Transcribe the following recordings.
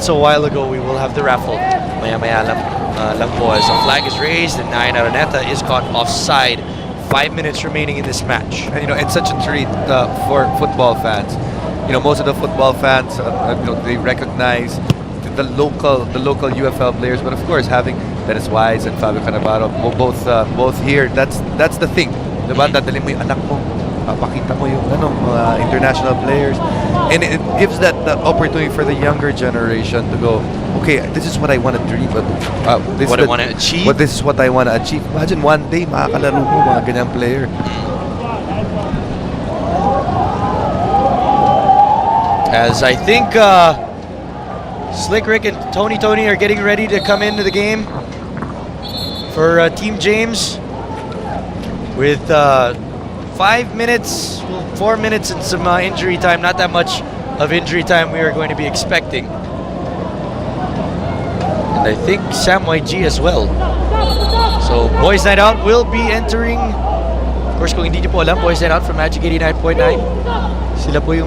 a while ago, we will have the raffle. Maya-maya lang po as the flag is raised and Nine Araneta is caught offside. 5 minutes remaining in this match. And, it's such a treat for football fans. Most of the football fans, they recognize the local UFL players, but of course having Dennis Wise and Fabio Cannavaro both here, that's the thing. Diba? Dadalhin mo yung anak mo, pakita mo yung international players, and it gives that opportunity for the younger generation to go, okay, this is what I want to dream, but this What I want to achieve. this is what I want to achieve. Imagine one day makakalaro mo mga ganyang player. As I think Slick Rick and Tony are getting ready to come into the game for Team James with 5 minutes, 4 minutes and some injury time. Not that much of injury time we are going to be expecting. And I think Sam YG as well. So Boys Night Out will be entering. Of course, kung hindi niyo po alam, Boys Night Out from Magic 89.9. Sila po yung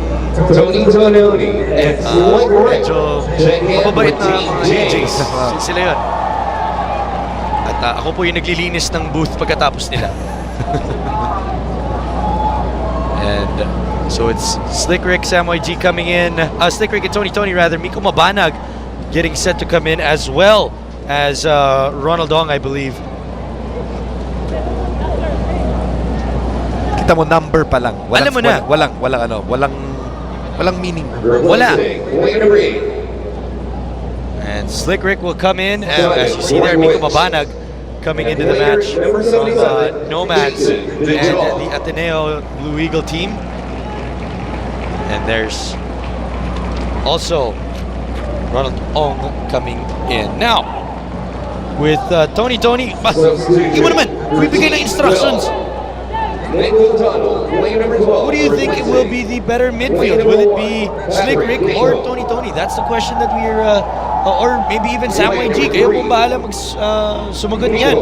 medyo mababait na DJs. Sila yun. At ako po yung naglilinis ng booth pagkatapos nila. And so it's Slick Rick, Sam YG coming in. Slick Rick and Tony rather. Miko Mabanag getting set to come in, as well as Ronald Ong, I believe. Kita mo, number pa lang. Alam mo na. Walang meaning. Wala. And Slick Rick will come in, as you see there, Miko Mabanag coming into the match from Nomads and the Ateneo Blue Eagle team. And there's also Ronald Ong coming in. Now, with Tony, hindi mo naman, bibigay ng instructions. Who do you think it will be the better midfield? Will it be Slick Rick or Tony? That's the question that we're, or maybe even Sam YG. Kayo pong bahala sumagot niyan.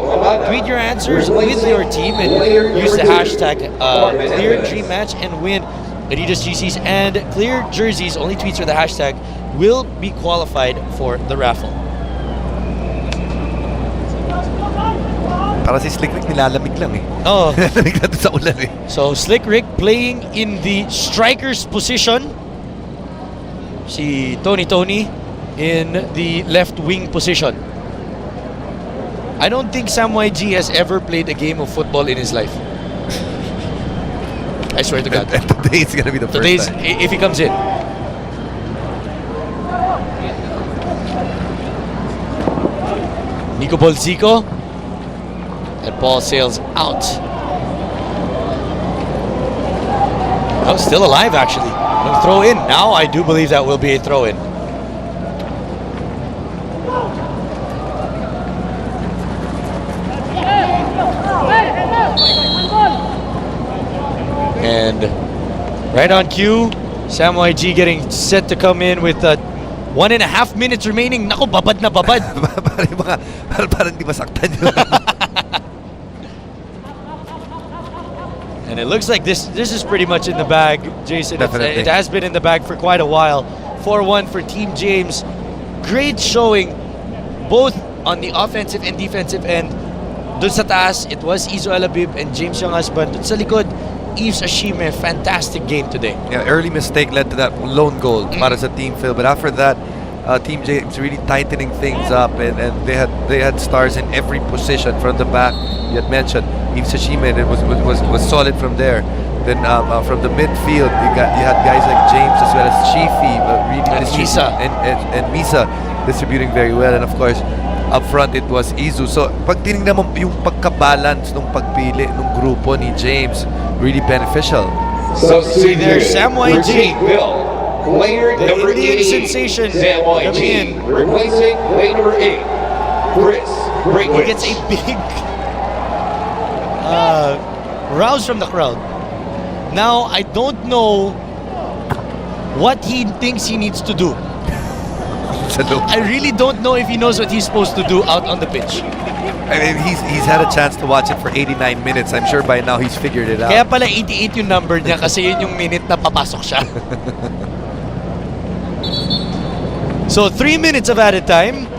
Tweet your answers with your team and use the hashtag #ClearDreamMatch and win Adidas GCs and clear jerseys. Only tweets with the hashtag will be qualified for the raffle. Para si Slick Rick nilalamig lang eh. Oh. Nilalamig na sa ulan eh. So Slick Rick playing in the striker's position. Si Tony in the left wing position. I don't think Sam YG has ever played a game of football in his life. I swear to God. And today it's gonna be the first time. If he comes in. Nico Bolzico. And ball sails out. Oh, still alive actually. No throw in. Now I do believe that will be a throw in. And right on cue, Sam YG getting set to come in with 1.5 minutes remaining. Naku, babad na babad. Parang di masaktan yun. And it looks like this is pretty much in the bag, Jason. Definitely. It has been in the bag for quite a while. 4-1 for Team James. Great showing both on the offensive and defensive end. Dun sa taas, it was Izo Alabib and James Young Husband. Dun sa likod, Yves Ashime. Fantastic game today. Yeah, early mistake led to that lone goal para sa team Phil. But after that, Team James really tightening things up, and they had stars in every position from the back. You had mentioned Yves Ashime, and it was solid from there. Then from the midfield, you had guys like James as well as Chifi, really And Misa. and Misa distributing very well, and of course up front it was Izu. So pag tinignan mo yung pagka-balance nung pagpili nung grupo ni James, really beneficial. See there, Sam YG. Player The number Indian 88, sensation Sam coming YG, in. replacing player number 8, Chris He Greenwich. gets a big rouse from the crowd. Now, I don't know what he thinks he needs to do. I really don't know if he knows what he's supposed to do out on the pitch. I mean, he's had a chance to watch it for 89 minutes. I'm sure by now he's figured it out. Kaya pala 88 yung number niya kasi yun yung minute na papasok siya. So 3 minutes of added time.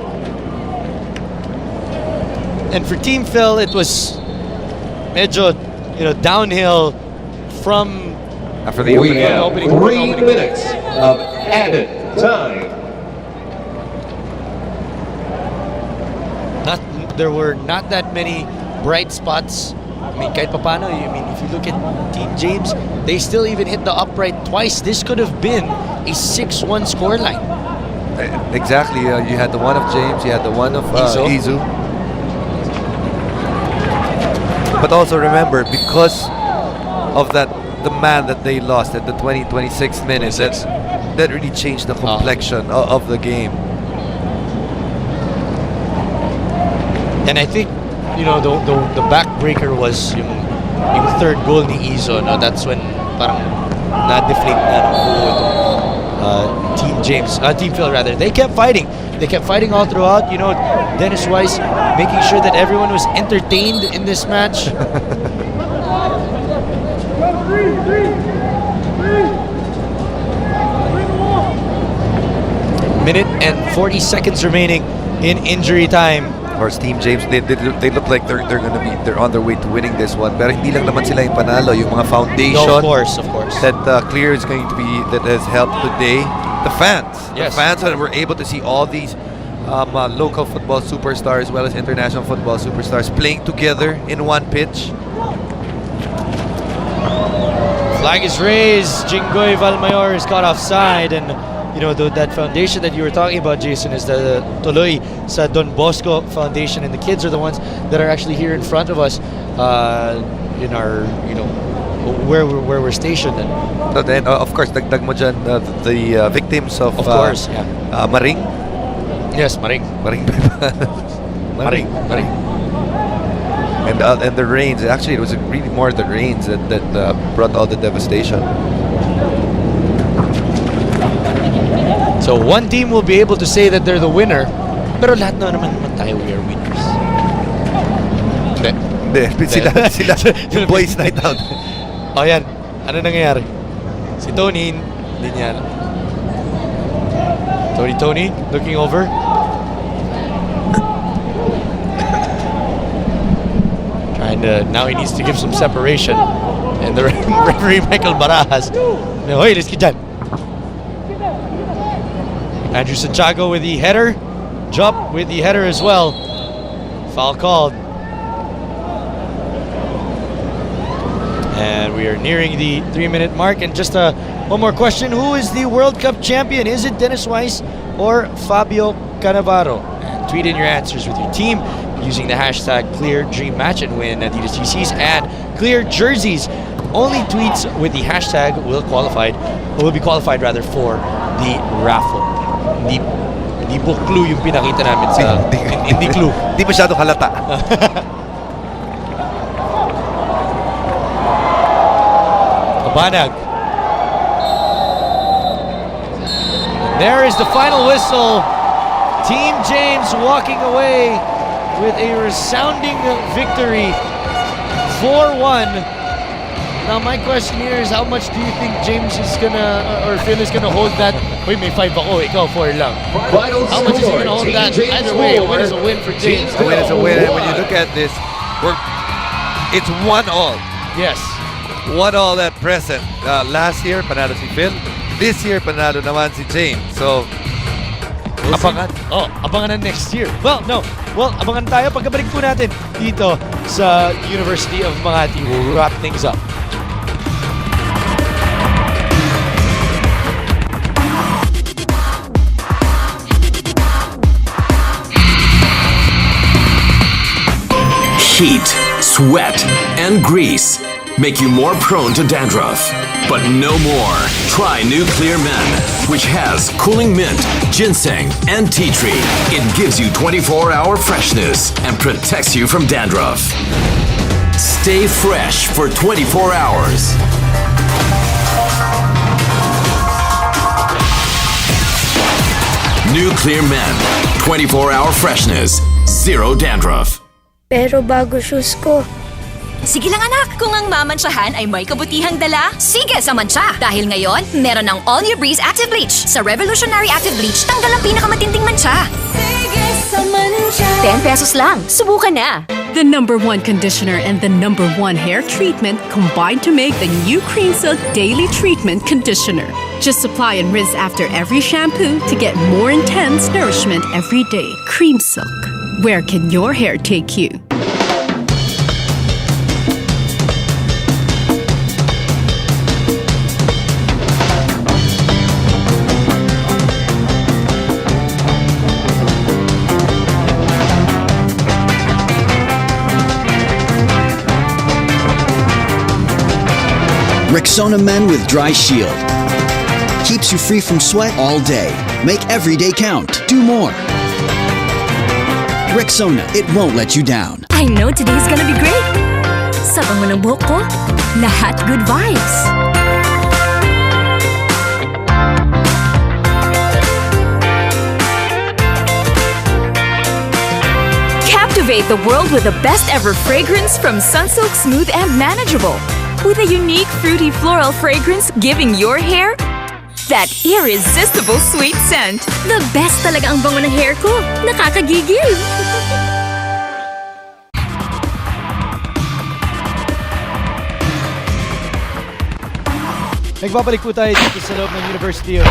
And for Team Phil, it was medyo, downhill from After the We opening. have opening- 3 minutes of added time. there were not that many bright spots. I mean, kahit papano, if you look at Team James, they still even hit the upright twice. This could have been a 6-1 scoreline. Exactly. You had the one of James, you had the one of Izu. Izu. But also remember, because of the man that they lost at the 26 minutes, that really changed the complexion of the game. And I think, the backbreaker was yung third goal ni Izo. No? That's when parang na-deflate na ng buo itong Team James, Team Phil rather. They kept fighting. They kept fighting all throughout. Dennis Weiss making sure that everyone was entertained in this match. Minute and 40 seconds remaining in injury time. Of course, Team James, they look like they're on their way to winning this one. Pero hindi lang naman sila yung panalo, yung mga foundation. No, of course. That Clear is going to be, that has helped today. The fans. Yes. The fans that were able to see all these local football superstars as well as international football superstars playing together in one pitch. Flag is raised. Jinggoy Valmayor is caught offside, and that foundation that you were talking about, Jason, is the Tuloy sa Don Bosco Foundation, and the kids are the ones that are actually here in front of us in our where we're stationed. And So then, of course, dagdag mo dyan, the victims of course, Maring. yes, Maring. Maring. And the rains. Actually, it was really more the rains that brought all the devastation. So one team will be able to say that they're the winner, pero lahat naman tayo, we are winners. Hindi, sila yung boys night out. Oh, yan. Ano nangyayari? Si Tony, hindi niya alam. Tony, looking over. Now he needs to give some separation. And the referee, Michael Barajas. Hoy, let's get done. Andrew Santiago with the header. Jump with the header as well. Foul called. And we are nearing the 3-minute mark. And just one more question. Who is the World Cup champion? Is it Dennis Weiss or Fabio Cannavaro? And tweet in your answers with your team using the hashtag #ClearDreamMatchAndWin Adidas GCs and Clear Jerseys. Only tweets with the hashtag will be qualified for the raffle. Hindi po clue yung pinakita namin sa hindi clue. Hindi masyado halata. Kabanag. There is the final whistle. Team James walking away with a resounding victory, 4-1. Now my question here is, how much do you think James is or Phil is gonna hold that? Wait, may 5 ako, ikaw 4 lang. How much is he gonna hold that? Either way, a win is a win for James. A win is a win. And when you look at this, it's 1-all. Yes. 1-all at present. Last year, panalo si Phil. This year, panalo naman si James. So, Abangan. Abangan na next year. Well, abangan tayo pagkabalik po natin dito sa University of Makati. We'll wrap things up. Heat, sweat, and grease make you more prone to dandruff. But no more. Try New Clear Men, which has cooling mint, ginseng, and tea tree. It gives you 24-hour freshness and protects you from dandruff. Stay fresh for 24 hours. New Clear Men, 24-hour freshness, zero dandruff. Pero bago shoes ko, Sige lang anak, kung ang mamantsahan ay may kabutihang dala, sige sa mantsa! Dahil ngayon, meron ng All New Breeze Active Bleach. Sa Revolutionary Active Bleach, tanggal ang pinakamatinding mantsa. Sige sa mantsa! 10 pesos lang, subukan na! The #1 conditioner and the #1 hair treatment combine to make the new Cream Silk Daily Treatment Conditioner. Just apply and rinse after every shampoo to get more intense nourishment every day. Cream Silk. Where can your hair take you? Rexona Men with Dry Shield. Keeps you free from sweat all day. Make every day count. Do more. Rexona, it won't let you down. I know today's gonna be great! Sa pango ng buhok ko, lahat good vibes. Captivate the world with the best ever fragrance from Sunsilk Smooth and Manageable. With a unique fruity floral fragrance giving your hair that irresistible sweet scent. The best talaga ang bango ng hair ko. Nakakagigil! Nagbabalik po tayo dito sa loob ng University of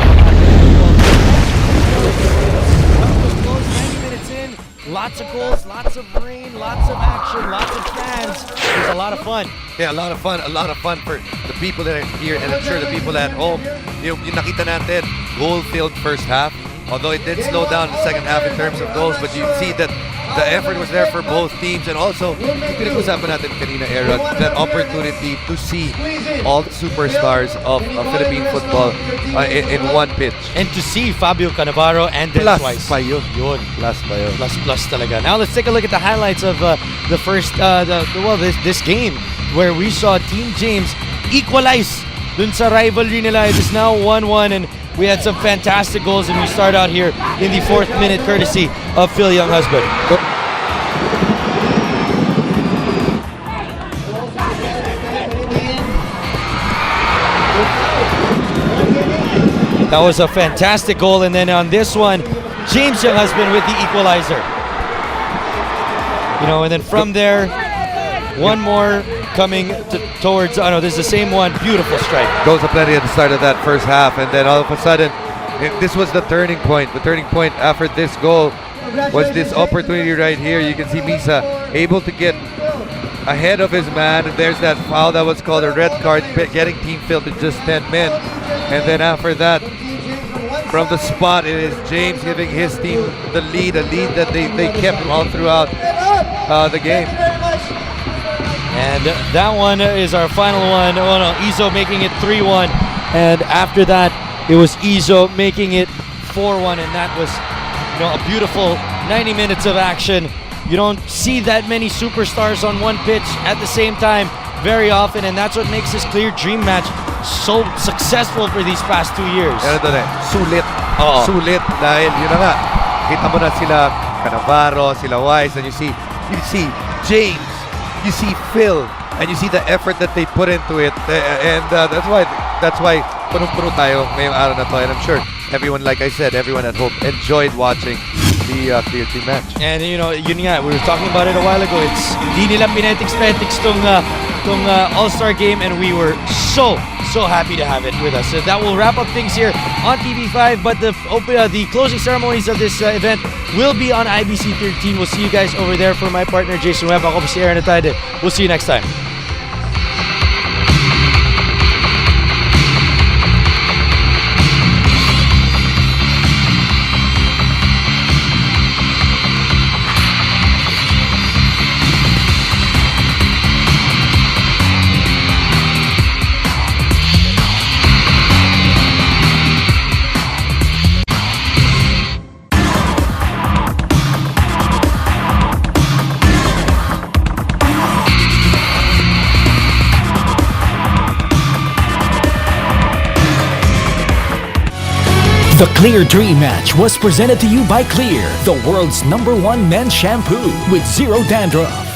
goals, 90 minutes in, lots of goals, lots of rain, lots of action, lots of fans. It was a lot of fun. Yeah, a lot of fun for the people that are here, and I'm sure the people at home. Yung nakita natin, goal-filled first half. Although it did slow down in the second half in terms of goals, but you see that the effort was there for both teams, and also pinag-usapan natin kanina, Aaron, that opportunity to see all the superstars of Philippine football in one pitch. And to see Fabio Cannavaro and Dennis Plus Weiss. pa yun. Yun. Plus pa yun. Plus talaga. Now let's take a look at the highlights of the first this game where we saw Team James equalize dun sa rivalry nila. It is now 1-1 and we had some fantastic goals, and we start out here in the 4th minute courtesy of Phil Younghusband. That was a fantastic goal, and then on this one, James Younghusband with the equalizer. You know, and then from there, one more coming towards, oh no, this is the same one, beautiful strike. Goals of plenty at the start of that first half, and then all of a sudden, this was the turning point. The turning point after this goal was this opportunity right here. You can see Misa able to get ahead of his man, and there's that foul that was called a red card, getting team filled to just 10 men. And then after that, from the spot, it is James giving his team the lead, a lead that they kept all throughout the game. And that one is our final one. Oh no, Izo making it 3-1. And after that, it was Izo making it 4-1. And that was, you know, a beautiful 90 minutes of action. You don't see that many superstars on one pitch at the same time very often. And that's what makes this Clear Dream match so successful for these past 2 years. Pero doon sulit. Oo. Sulit dahil yun na nga. Kita mo na sila Cannavaro, sila Weiss, and you see James, you see Phil, and you see the effort that they put into it, and that's why punong-puno tayo ngayong araw na to, and I'm sure everyone, like I said, everyone at home enjoyed watching the Clear Team match. And you know, yun nga, we were talking about it a while ago. It's di nila pinetix tong All-Star game, and we were so happy to have it with us. So that will wrap up things here on TV5, but the closing ceremonies of this event will be on IBC 13. We'll see you guys over there. For my partner Jason Webb, ako po si Aaron Atayde. We'll see you next time. The Clear Dream Match was presented to you by Clear, the world's #1 men's shampoo with zero dandruff.